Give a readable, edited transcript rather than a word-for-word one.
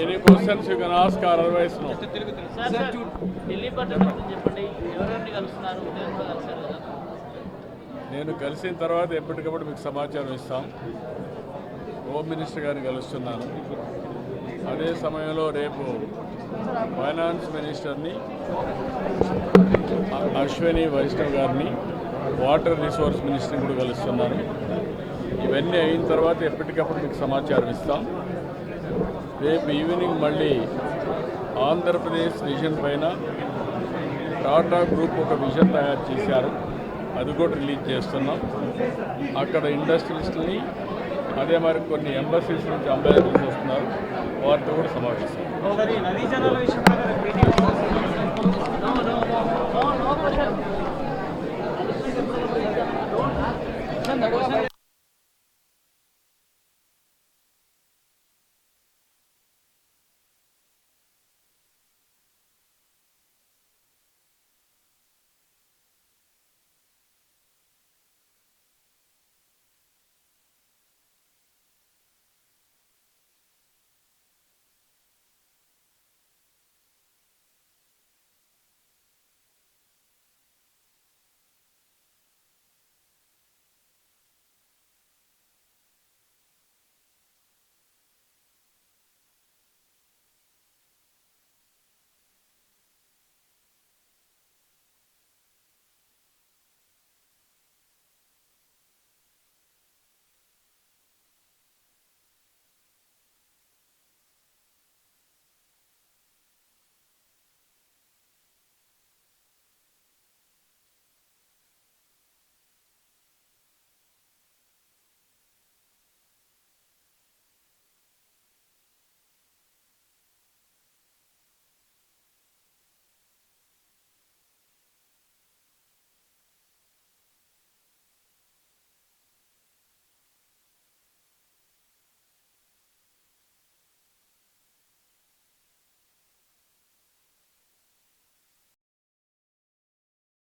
Any questions you can ask or otherwise no. Delhi పర్యటన చెప్పండి, ఎవరెవరిని కలుస్తున్నారు? నేను కలిసిన తర్వాత ఎప్పటికప్పుడు మీకు సమాచారం ఇస్తాం. హోమ్ మినిస్టర్ గారిని కలుస్తున్నాను. అదే సమయంలో రేపు ఫైనాన్స్ మినిస్టర్ని, అశ్విని వైష్ణవ్ గారిని, వాటర్ రిసోర్స్ మినిస్టర్ని కూడా కలుస్తున్నాను. ఇవన్నీ అయిన తర్వాత ఎప్పటికప్పుడు మీకు సమాచారం ఇస్తాం. రేపు ఈవినింగ్ మళ్ళీ ఆంధ్రప్రదేశ్ విజన్ పైన టాటా గ్రూప్ ఒక విజన్ తయారు చేశారు, అది కూడా రిలీజ్ చేస్తున్నాం. అక్కడ ఇండస్ట్రియలిస్టులని, అదే మరి కొన్ని ఎంబసీస్ నుంచి అంబాసిడర్స్ వస్తున్నారు, వారితో కూడా సమావేశం.